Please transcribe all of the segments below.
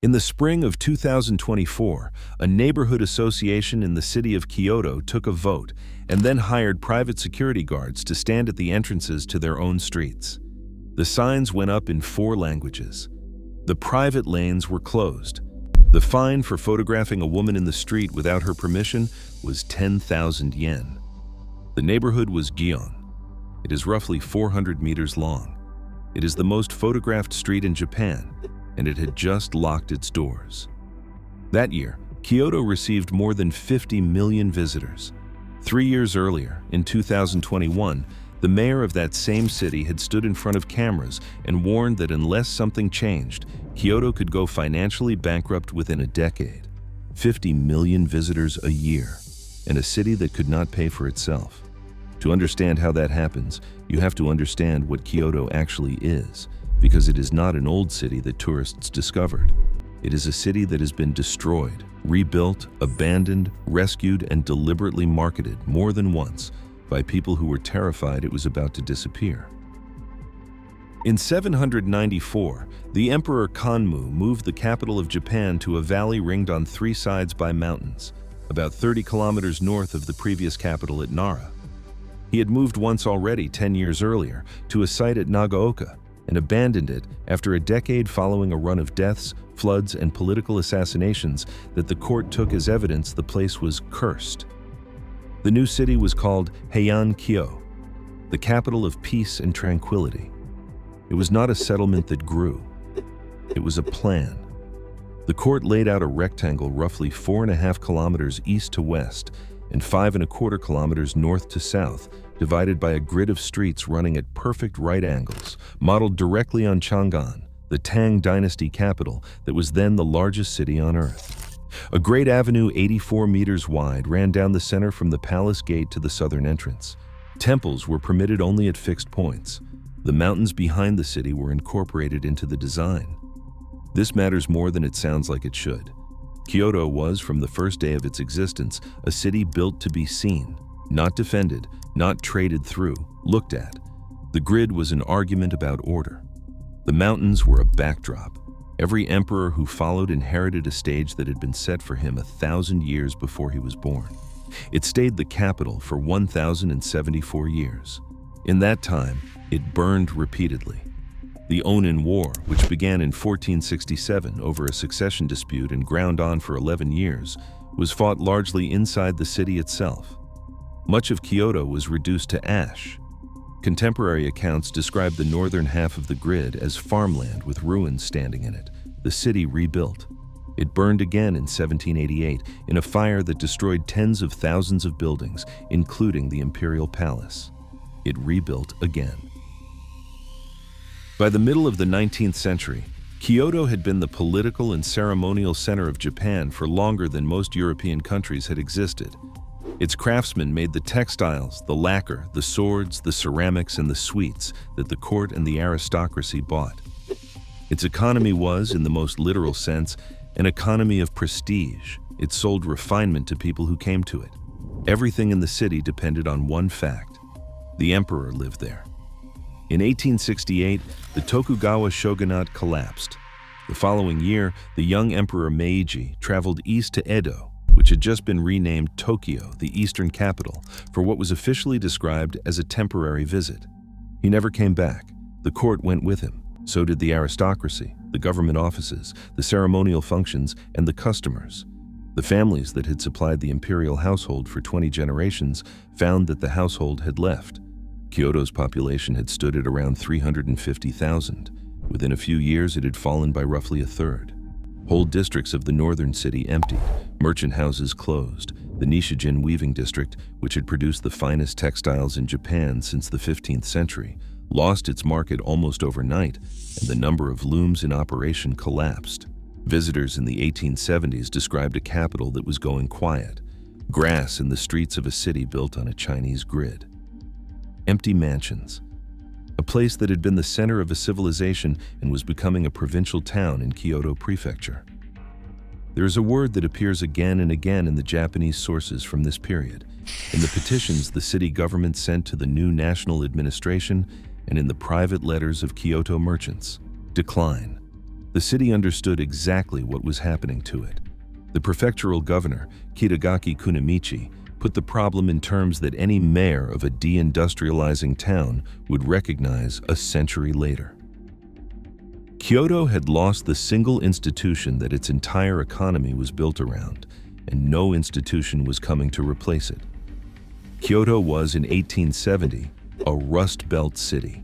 In the spring of 2024, a neighborhood association in the city of Kyoto took a vote and then hired private security guards to stand at the entrances to their own streets. The signs went up in 4 languages. The private lanes were closed. The fine for photographing a woman in the street without her permission was 10,000 yen. The neighborhood was Gion. It is roughly 400 meters long. It is the most photographed street in Japan, and it had just locked its doors. That year, Kyoto received more than 50 million visitors. 3 years earlier, in 2021, the mayor of that same city had stood in front of cameras and warned that unless something changed, Kyoto could go financially bankrupt within a decade. 50 million visitors a year, and a city that could not pay for itself. To understand how that happens, you have to understand what Kyoto actually is, because it is not an old city that tourists discovered. It is a city that has been destroyed, rebuilt, abandoned, rescued, and deliberately marketed more than once by people who were terrified it was about to disappear. In 794, the Emperor Kanmu moved the capital of Japan to a valley ringed on 3 sides by mountains, about 30 kilometers north of the previous capital at Nara. He had moved once already 10 years earlier to a site at Nagaoka and abandoned it after a decade following a run of deaths, floods, and political assassinations that the court took as evidence the place was cursed. The new city was called Heian-kyo, the capital of peace and tranquility. It was not a settlement that grew. It was a plan. The court laid out a rectangle roughly 4.5 kilometers east to west and 5.25 kilometers north to south, divided by a grid of streets running at perfect right angles, modeled directly on Chang'an, the Tang dynasty capital that was then the largest city on earth. A great avenue 84 meters wide ran down the center from the palace gate to the southern entrance. Temples were permitted only at fixed points. The mountains behind the city were incorporated into the design. This matters more than it sounds like it should. Kyoto was, from the first day of its existence, a city built to be seen, not defended, not traded through, looked at. The grid was an argument about order. The mountains were a backdrop. Every emperor who followed inherited a stage that had been set for him 1,000 years before he was born. It stayed the capital for 1,074 years. In that time, it burned repeatedly. The Onin War, which began in 1467 over a succession dispute and ground on for 11 years, was fought largely inside the city itself. Much of Kyoto was reduced to ash. Contemporary accounts describe the northern half of the grid as farmland with ruins standing in it, the city rebuilt. It burned again in 1788 in a fire that destroyed tens of thousands of buildings, including the imperial palace. It rebuilt again. By the middle of the 19th century, Kyoto had been the political and ceremonial center of Japan for longer than most European countries had existed. Its craftsmen made the textiles, the lacquer, the swords, the ceramics, and the sweets that the court and the aristocracy bought. Its economy was, in the most literal sense, an economy of prestige. It sold refinement to people who came to it. Everything in the city depended on one fact: the emperor lived there. In 1868, the Tokugawa shogunate collapsed. The following year, the young Emperor Meiji traveled east to Edo, which had just been renamed Tokyo, the eastern capital, for what was officially described as a temporary visit. He never came back. The court went with him. So did the aristocracy, the government offices, the ceremonial functions, and the customers. The families that had supplied the imperial household for 20 generations found that the household had left. Kyoto's population had stood at around 350,000. Within a few years, it had fallen by roughly a third. Whole districts of the northern city emptied, merchant houses closed. The Nishijin weaving district, which had produced the finest textiles in Japan since the 15th century, lost its market almost overnight, and the number of looms in operation collapsed. Visitors in the 1870s described a capital that was going quiet, grass in the streets of a city built on a Chinese grid. Empty mansions. A place that had been the center of a civilization and was becoming a provincial town in Kyoto Prefecture. There is a word that appears again and again in the Japanese sources from this period, in the petitions the city government sent to the new national administration and in the private letters of Kyoto merchants: decline. The city understood exactly what was happening to it. The prefectural governor, Kitagaki Kunimichi, put the problem in terms that any mayor of a deindustrializing town would recognize a century later. Kyoto had lost the single institution that its entire economy was built around, and no institution was coming to replace it. Kyoto was, in 1870, a Rust Belt city.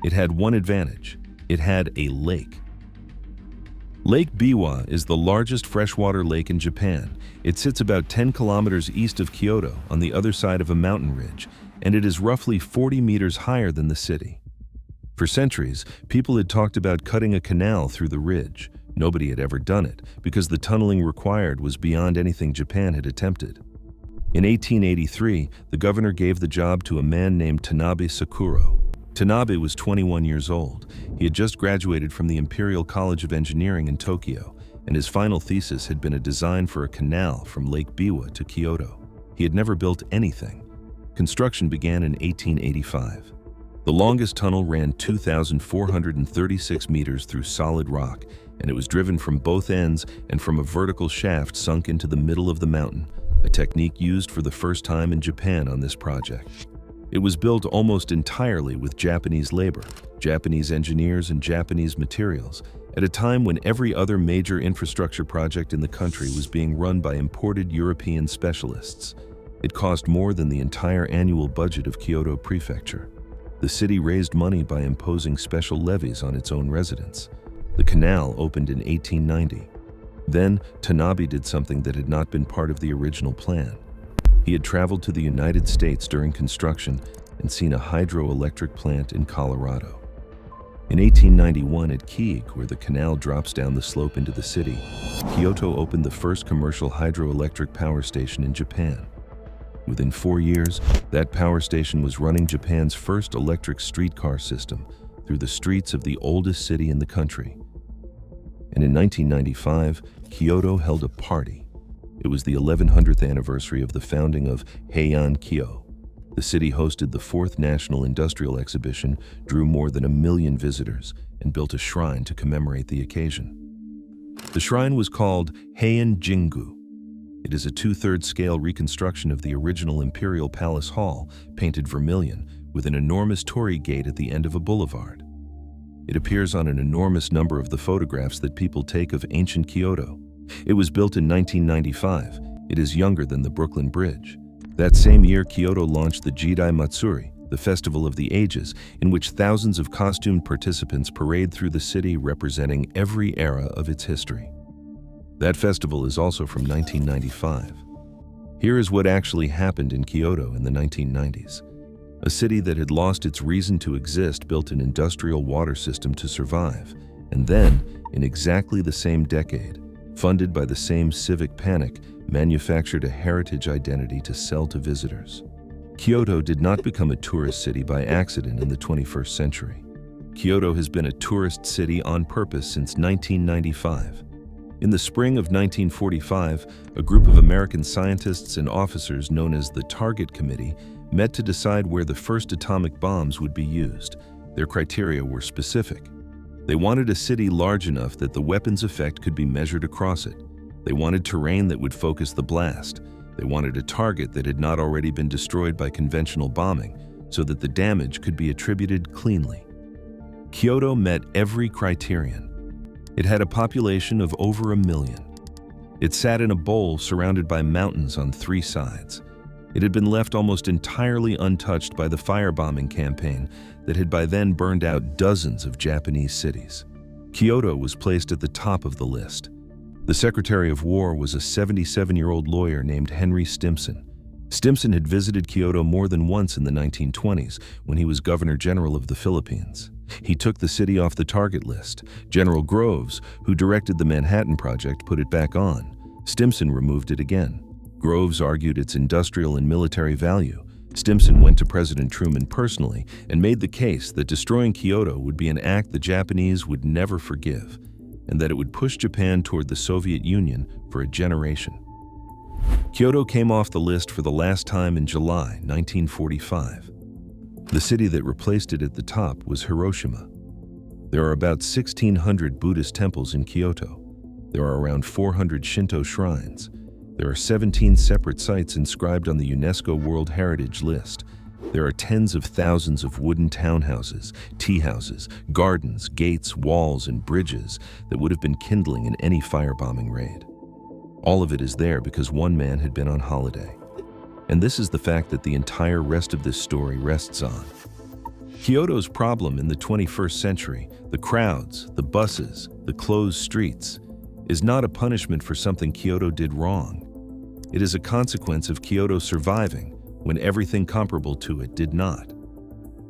It had one advantage: it had a lake. Lake Biwa is the largest freshwater lake in Japan. It sits about 10 kilometers east of Kyoto on the other side of a mountain ridge, and it is roughly 40 meters higher than the city. For centuries, people had talked about cutting a canal through the ridge. Nobody had ever done it because the tunneling required was beyond anything Japan had attempted. In 1883, the governor gave the job to a man named Tanabe Sakuro. Tanabe was 21 years old. He had just graduated from the Imperial College of Engineering in Tokyo, and his final thesis had been a design for a canal from Lake Biwa to Kyoto. He had never built anything. Construction began in 1885. The longest tunnel ran 2,436 meters through solid rock, and it was driven from both ends and from a vertical shaft sunk into the middle of the mountain, a technique used for the first time in Japan on this project. It was built almost entirely with Japanese labor, Japanese engineers, and Japanese materials, at a time when every other major infrastructure project in the country was being run by imported European specialists. It cost more than the entire annual budget of Kyoto Prefecture. The city raised money by imposing special levies on its own residents. The canal opened in 1890. Then, Tanabe did something that had not been part of the original plan. He had traveled to the United States during construction and seen a hydroelectric plant in Colorado. In 1891, at Kiik, where the canal drops down the slope into the city, Kyoto opened the first commercial hydroelectric power station in Japan. Within 4 years, that power station was running Japan's first electric streetcar system through the streets of the oldest city in the country. And in 1995, Kyoto held a party. It was the 1100th anniversary of the founding of Heian-kyo. The city hosted the 4th National Industrial Exhibition, drew more than 1 million visitors, and built a shrine to commemorate the occasion. The shrine was called Heian Jingu. It is a 2/3 scale reconstruction of the original Imperial Palace Hall, painted vermilion, with an enormous torii gate at the end of a boulevard. It appears on an enormous number of the photographs that people take of ancient Kyoto. It was built in 1995. It is younger than the Brooklyn Bridge. That same year, Kyoto launched the Jidai Matsuri, the Festival of the Ages, in which thousands of costumed participants parade through the city representing every era of its history. That festival is also from 1995. Here is what actually happened in Kyoto in the 1990s. A city that had lost its reason to exist built an industrial water system to survive, and then, in exactly the same decade, funded by the same civic panic, manufactured a heritage identity to sell to visitors. Kyoto did not become a tourist city by accident in the 21st century. Kyoto has been a tourist city on purpose since 1995. In the spring of 1945, a group of American scientists and officers known as the Target Committee met to decide where the first atomic bombs would be used. Their criteria were specific. They wanted a city large enough that the weapon's effect could be measured across it. They wanted terrain that would focus the blast. They wanted a target that had not already been destroyed by conventional bombing, so that the damage could be attributed cleanly. Kyoto met every criterion. It had a population of over 1 million. It sat in a bowl surrounded by mountains on 3 sides. It had been left almost entirely untouched by the firebombing campaign that had by then burned out dozens of Japanese cities. Kyoto was placed at the top of the list. The Secretary of War was a 77-year-old lawyer named Henry Stimson. Stimson had visited Kyoto more than once in the 1920s when he was Governor General of the Philippines. He took the city off the target list. General Groves, who directed the Manhattan Project, put it back on. Stimson removed it again. Groves argued its industrial and military value. Stimson went to President Truman personally and made the case that destroying Kyoto would be an act the Japanese would never forgive, and that it would push Japan toward the Soviet Union for a generation. Kyoto came off the list for the last time in July 1945. The city that replaced it at the top was Hiroshima. There are about 1,600 Buddhist temples in Kyoto. There are around 400 Shinto shrines. There are 17 separate sites inscribed on the UNESCO World Heritage List. There are tens of thousands of wooden townhouses, tea houses, gardens, gates, walls, and bridges that would have been kindling in any firebombing raid. All of it is there because one man had been on holiday. And this is the fact that the entire rest of this story rests on. Kyoto's problem in the 21st century, the crowds, the buses, the closed streets, is not a punishment for something Kyoto did wrong. It is a consequence of Kyoto surviving when everything comparable to it did not.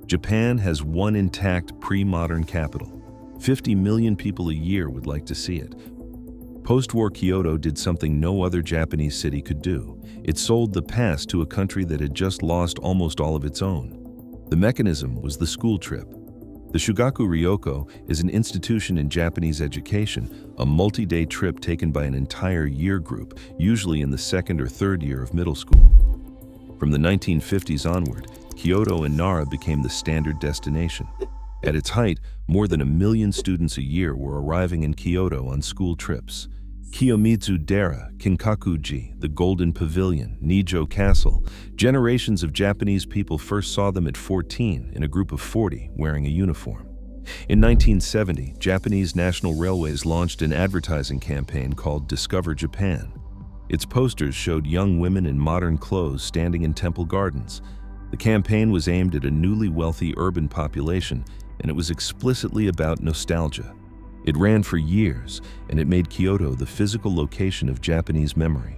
Japan has one intact pre-modern capital. 50 million people a year would like to see it. Post-war Kyoto did something no other Japanese city could do. It sold the past to a country that had just lost almost all of its own. The mechanism was the school trip. The Shugaku Ryoko is an institution in Japanese education, a multi-day trip taken by an entire year group, usually in the second or third year of middle school. From the 1950s onward, Kyoto and Nara became the standard destination. At its height, more than 1 million students a year were arriving in Kyoto on school trips. Kiyomizu Dera, Kinkakuji, the Golden Pavilion, Nijo Castle. Generations of Japanese people first saw them at 14 in a group of 40 wearing a uniform. In 1970, Japanese National Railways launched an advertising campaign called Discover Japan. Its posters showed young women in modern clothes standing in temple gardens. The campaign was aimed at a newly wealthy urban population, and it was explicitly about nostalgia. It ran for years, and it made Kyoto the physical location of Japanese memory.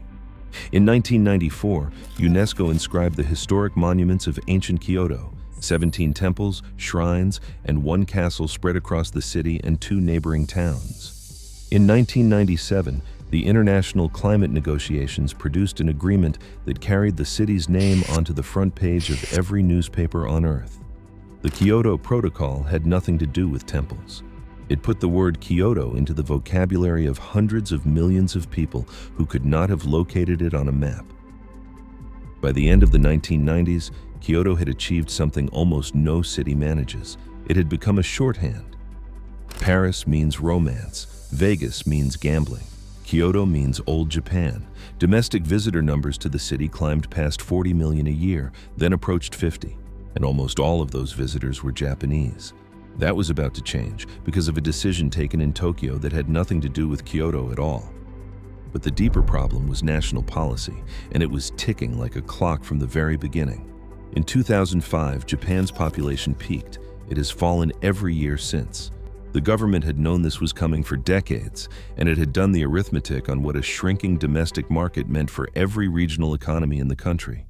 In 1994, UNESCO inscribed the historic monuments of ancient Kyoto, 17 temples, shrines, and one castle spread across the city and 2 neighboring towns. In 1997, the international climate negotiations produced an agreement that carried the city's name onto the front page of every newspaper on Earth. The Kyoto Protocol had nothing to do with temples. It put the word Kyoto into the vocabulary of hundreds of millions of people who could not have located it on a map. By the end of the 1990s, Kyoto had achieved something almost no city manages. It had become a shorthand. Paris means romance. Vegas means gambling. Kyoto means old Japan. Domestic visitor numbers to the city climbed past 40 million a year, then approached 50, and almost all of those visitors were Japanese. That was about to change because of a decision taken in Tokyo that had nothing to do with Kyoto at all. But the deeper problem was national policy, and it was ticking like a clock from the very beginning. In 2005, Japan's population peaked. It has fallen every year since. The government had known this was coming for decades, and it had done the arithmetic on what a shrinking domestic market meant for every regional economy in the country.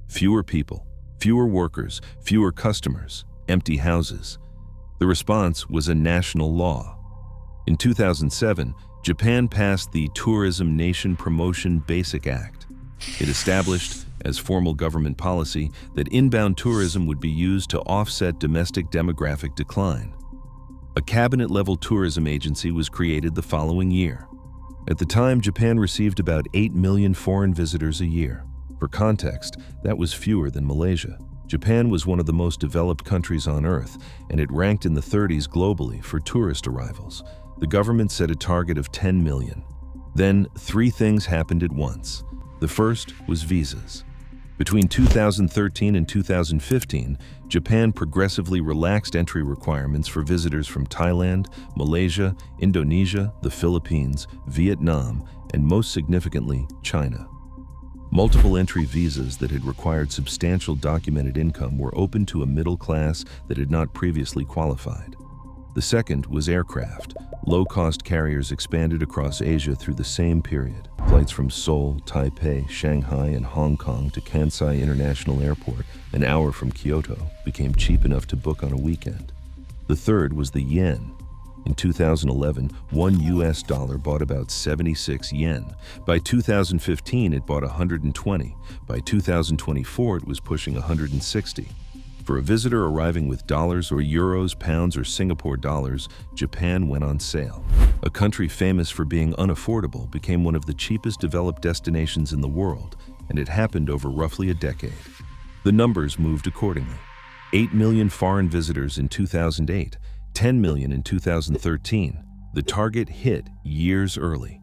Fewer people, fewer workers, fewer customers, empty houses. The response was a national law. In 2007, Japan passed the Tourism Nation Promotion Basic Act. It established, as formal government policy, that inbound tourism would be used to offset domestic demographic decline. A cabinet-level tourism agency was created the following year. At the time, Japan received about 8 million foreign visitors a year. For context, that was fewer than Malaysia. Japan was one of the most developed countries on Earth, and it ranked in the 30s globally for tourist arrivals. The government set a target of 10 million. Then, 3 things happened at once. The first was visas. Between 2013 and 2015, Japan progressively relaxed entry requirements for visitors from Thailand, Malaysia, Indonesia, the Philippines, Vietnam, and most significantly, China. Multiple entry visas that had required substantial documented income were open to a middle class that had not previously qualified. The second was aircraft. Low-cost carriers expanded across Asia through the same period. Flights from Seoul, Taipei, Shanghai, and Hong Kong to Kansai International Airport, an hour from Kyoto, became cheap enough to book on a weekend. The third was the yen. In 2011, $1 bought about 76 yen. By 2015, it bought 120. By 2024, it was pushing 160. For a visitor arriving with dollars or euros, pounds, or Singapore dollars, Japan went on sale. A country famous for being unaffordable became one of the cheapest developed destinations in the world, and it happened over roughly a decade. The numbers moved accordingly. 8 million foreign visitors in 2008, 10 million in 2013, the target hit years early.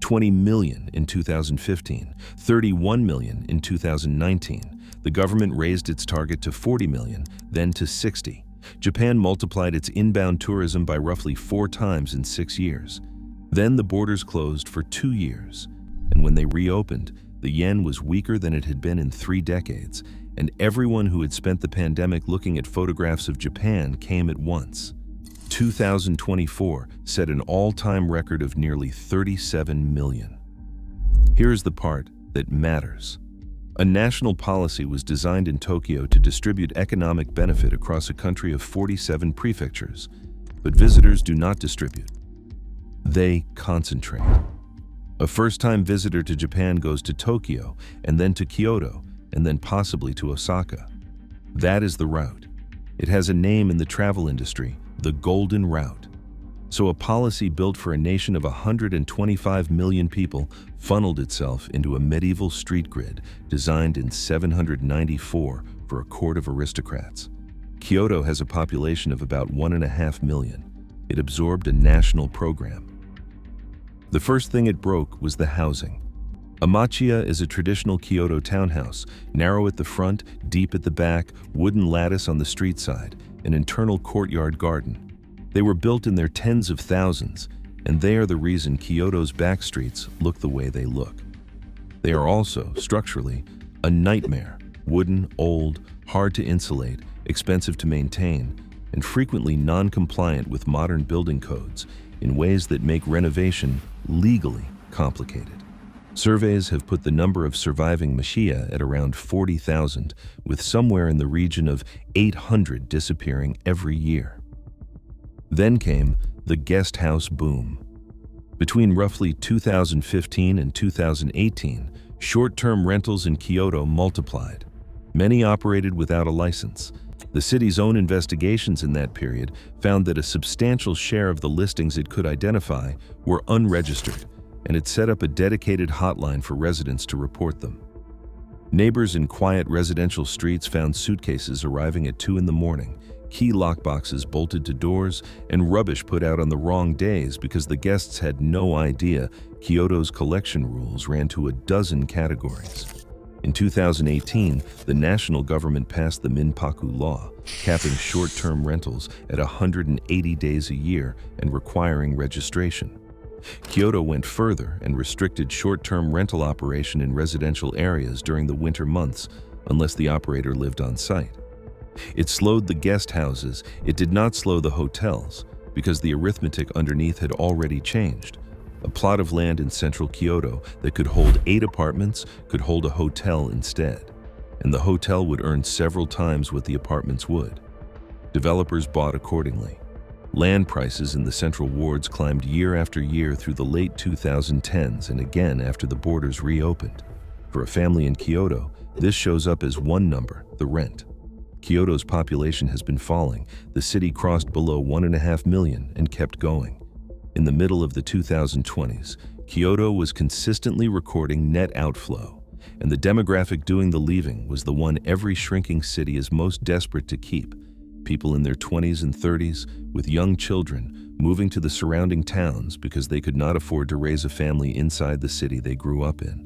20 million in 2015, 31 million in 2019. The government raised its target to 40 million, then to 60. Japan multiplied its inbound tourism by roughly 4 times in 6 years. Then the borders closed for 2 years. And when they reopened, the yen was weaker than it had been in 3 decades, and everyone who had spent the pandemic looking at photographs of Japan came at once. 2024 set an all-time record of nearly 37 million. Here's the part that matters. A national policy was designed in Tokyo to distribute economic benefit across a country of 47 prefectures, but visitors do not distribute. They concentrate. A first-time visitor to Japan goes to Tokyo, and then to Kyoto, and then possibly to Osaka. That is the route. It has a name in the travel industry, the Golden Route. So a policy built for a nation of 125 million people funneled itself into a medieval street grid designed in 794 for a court of aristocrats. Kyoto has a population of about 1.5 million. It absorbed a national program. The first thing it broke was the housing. A machiya is a traditional Kyoto townhouse, narrow at the front, deep at the back, wooden lattice on the street side, an internal courtyard garden. They were built in their tens of thousands, and they are the reason Kyoto's back streets look the way they look. They are also, structurally, a nightmare, wooden, old, hard to insulate, expensive to maintain, and frequently non-compliant with modern building codes in ways that make renovation legally complicated. Surveys have put the number of surviving machiya at around 40,000, with somewhere in the region of 800 disappearing every year. Then came the guest house boom. Between roughly 2015 and 2018, short-term rentals in Kyoto multiplied. Many operated without a license. The city's own investigations in that period found that a substantial share of the listings it could identify were unregistered, and it set up a dedicated hotline for residents to report them. Neighbors in quiet residential streets found suitcases arriving at 2 in the morning, key lockboxes bolted to doors, and rubbish put out on the wrong days because the guests had no idea Kyoto's collection rules ran to a dozen categories. In 2018, the national government passed the Minpaku law, capping short-term rentals at 180 days a year and requiring registration. Kyoto went further and restricted short-term rental operation in residential areas during the winter months unless the operator lived on site. It slowed the guest houses, it did not slow the hotels, because the arithmetic underneath had already changed. A plot of land in central Kyoto that could hold 8 apartments could hold a hotel instead, and the hotel would earn several times what the apartments would. Developers bought accordingly. Land prices in the central wards climbed year after year through the late 2010s and again after the borders reopened. For a family in Kyoto, this shows up as one number, the rent. Kyoto's population has been falling. The city crossed below 1.5 million and kept going. In the middle of the 2020s, Kyoto was consistently recording net outflow, and the demographic doing the leaving was the one every shrinking city is most desperate to keep. People in their 20s and 30s, with young children, moving to the surrounding towns because they could not afford to raise a family inside the city they grew up in.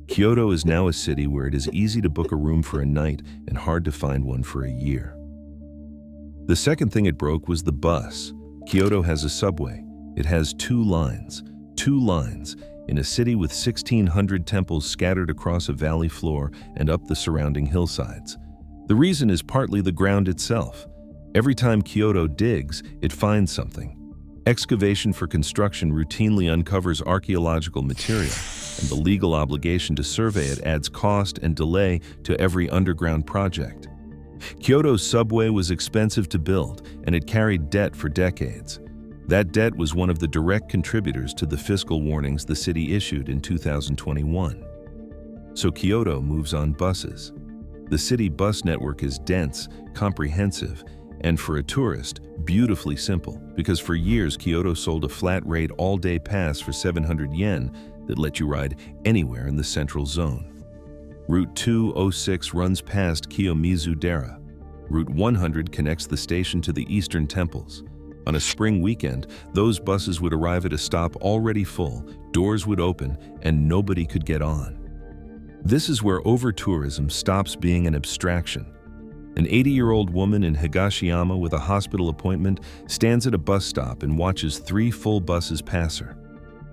Kyoto is now a city where it is easy to book a room for a night and hard to find one for a year. The second thing it broke was the bus. Kyoto has a subway. It has 2 lines. 2 lines in a city with 1,600 temples scattered across a valley floor and up the surrounding hillsides. The reason is partly the ground itself. Every time Kyoto digs, it finds something. Excavation for construction routinely uncovers archaeological material, and the legal obligation to survey it adds cost and delay to every underground project. Kyoto's subway was expensive to build, and it carried debt for decades. That debt was one of the direct contributors to the fiscal warnings the city issued in 2021. So Kyoto moves on buses. The city bus network is dense, comprehensive, and for a tourist, beautifully simple, because for years Kyoto sold a flat-rate all-day pass for 700 yen that let you ride anywhere in the central zone. Route 206 runs past Kiyomizu-dera. Route 100 connects the station to the eastern temples. On a spring weekend, those buses would arrive at a stop already full, doors would open, and nobody could get on. This is where over-tourism stops being an abstraction. An 80-year-old woman in Higashiyama with a hospital appointment stands at a bus stop and watches 3 full buses pass her.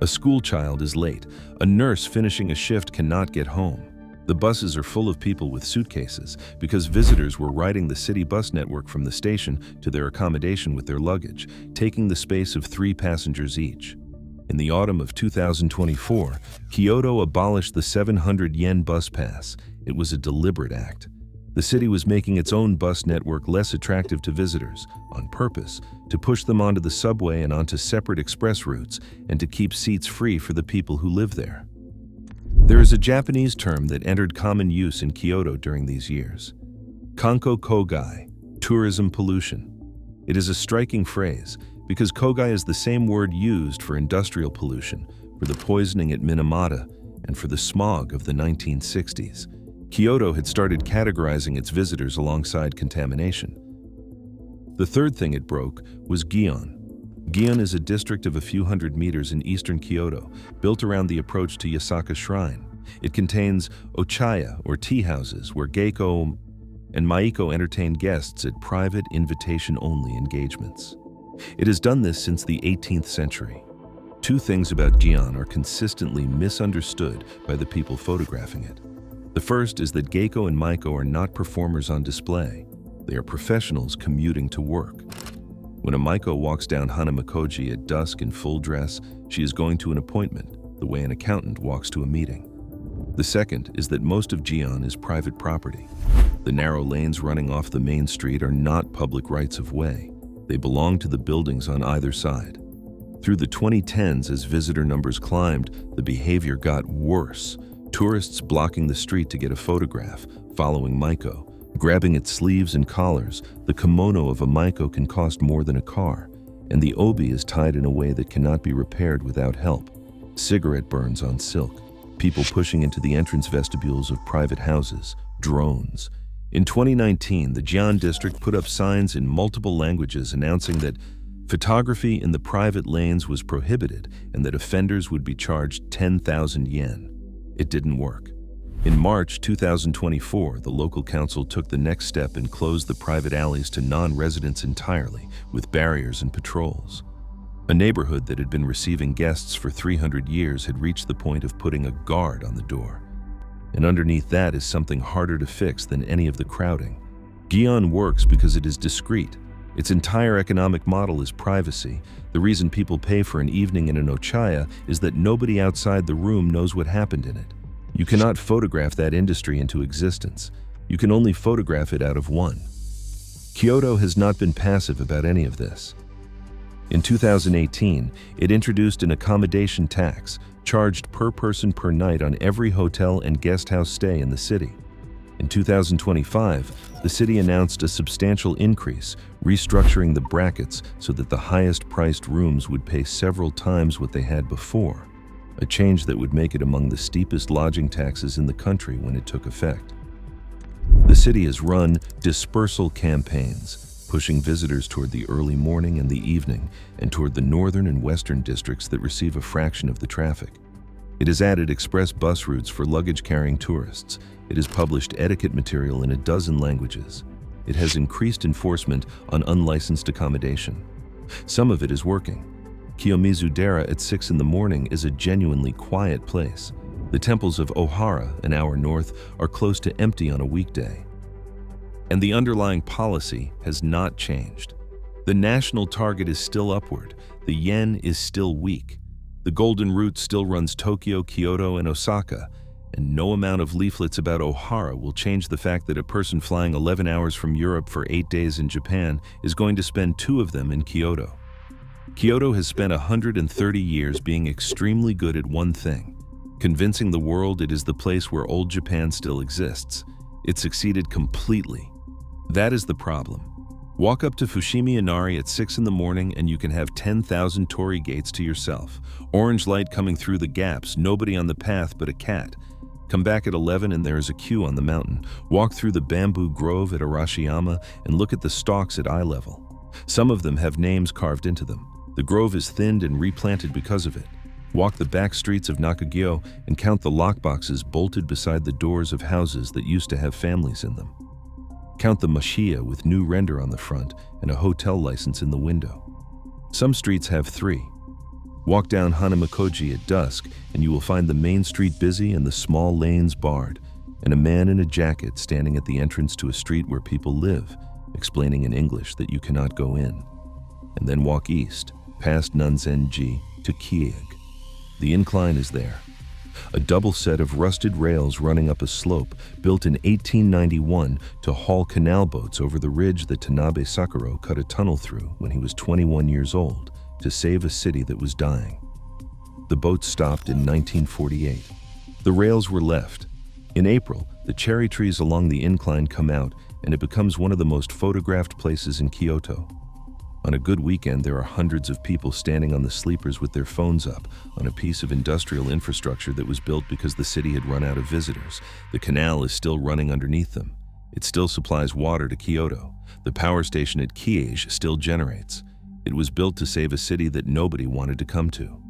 A school child is late. A nurse finishing a shift cannot get home. The buses are full of people with suitcases because visitors were riding the city bus network from the station to their accommodation with their luggage, taking the space of 3 passengers each. In the autumn of 2024, Kyoto abolished the 700 yen bus pass. It was a deliberate act. The city was making its own bus network less attractive to visitors, on purpose, to push them onto the subway and onto separate express routes, and to keep seats free for the people who live there. There is a Japanese term that entered common use in Kyoto during these years: Kanko Kogai, tourism pollution. It is a striking phrase because kogai is the same word used for industrial pollution, for the poisoning at Minamata, and for the smog of the 1960s. Kyoto had started categorizing its visitors alongside contamination. The third thing it broke was Gion. Gion is a district of a few hundred meters in eastern Kyoto, built around the approach to Yasaka Shrine. It contains ochaya, or tea houses, where Geiko and Maiko entertain guests at private, invitation-only engagements. It has done this since the 18th century. 2 things about Gion are consistently misunderstood by the people photographing it. The first is that Geiko and Maiko are not performers on display. They are professionals commuting to work. When a Maiko walks down Hanamikoji at dusk in full dress, she is going to an appointment, the way an accountant walks to a meeting. The second is that most of Gion is private property. The narrow lanes running off the main street are not public rights of way. They belong to the buildings on either side. Through the 2010s, as visitor numbers climbed, the behavior got worse. Tourists blocking the street to get a photograph, following Maiko, grabbing its sleeves and collars. The kimono of a Maiko can cost more than a car, and the obi is tied in a way that cannot be repaired without help. Cigarette burns on silk, people pushing into the entrance vestibules of private houses, drones. In 2019, the Gion district put up signs in multiple languages announcing that photography in the private lanes was prohibited and that offenders would be charged 10,000 yen. It didn't work. In March 2024, the local council took the next step and closed the private alleys to non-residents entirely, with barriers and patrols. A neighborhood that had been receiving guests for 300 years had reached the point of putting a guard on the door. And underneath that is something harder to fix than any of the crowding. Gion works because it is discreet. Its entire economic model is privacy. The reason people pay for an evening in an ochaya is that nobody outside the room knows what happened in it. You cannot photograph that industry into existence. You can only photograph it out of one. Kyoto has not been passive about any of this. In 2018, it introduced an accommodation tax, charged per person per night on every hotel and guest house stay in the city. In 2025, the city announced a substantial increase, restructuring the brackets so that the highest-priced rooms would pay several times what they had before, a change that would make it among the steepest lodging taxes in the country when it took effect. The city has run dispersal campaigns, pushing visitors toward the early morning and the evening, and toward the northern and western districts that receive a fraction of the traffic. It has added express bus routes for luggage-carrying tourists. It has published etiquette material in a dozen languages. It has increased enforcement on unlicensed accommodation. Some of it is working. Kiyomizu-dera at 6 in the morning is a genuinely quiet place. The temples of Ohara, an hour north, are close to empty on a weekday. And the underlying policy has not changed. The national target is still upward. The yen is still weak. The golden route still runs Tokyo, Kyoto, and Osaka, and no amount of leaflets about Ohara will change the fact that a person flying 11 hours from Europe for 8 days in Japan is going to spend 2 of them in Kyoto. Kyoto has spent 130 years being extremely good at one thing: convincing the world it is the place where old Japan still exists. It succeeded completely. That is the problem. Walk up to Fushimi Inari at 6 in the morning and you can have 10,000 torii gates to yourself. Orange light coming through the gaps, nobody on the path but a cat. Come back at 11 and there is a queue on the mountain. Walk through the bamboo grove at Arashiyama and look at the stalks at eye level. Some of them have names carved into them. The grove is thinned and replanted because of it. Walk the back streets of Nakagyo and count the lockboxes bolted beside the doors of houses that used to have families in them. Count the mashiya with new render on the front and a hotel license in the window. Some streets have 3. Walk down Hanamikoji at dusk and you will find the main street busy and the small lanes barred, and a man in a jacket standing at the entrance to a street where people live, explaining in English that you cannot go in. And then walk east, past Nanzenji, to Kieg. The incline is there. A double set of rusted rails running up a slope built in 1891 to haul canal boats over the ridge that Tanabe Sakuro cut a tunnel through when he was 21 years old to save a city that was dying. The boats stopped in 1948. The rails were left. In April, the cherry trees along the incline come out and it becomes one of the most photographed places in Kyoto. On a good weekend, there are hundreds of people standing on the sleepers with their phones up on a piece of industrial infrastructure that was built because the city had run out of visitors. The canal is still running underneath them. It still supplies water to Kyoto. The power station at Kiege still generates. It was built to save a city that nobody wanted to come to.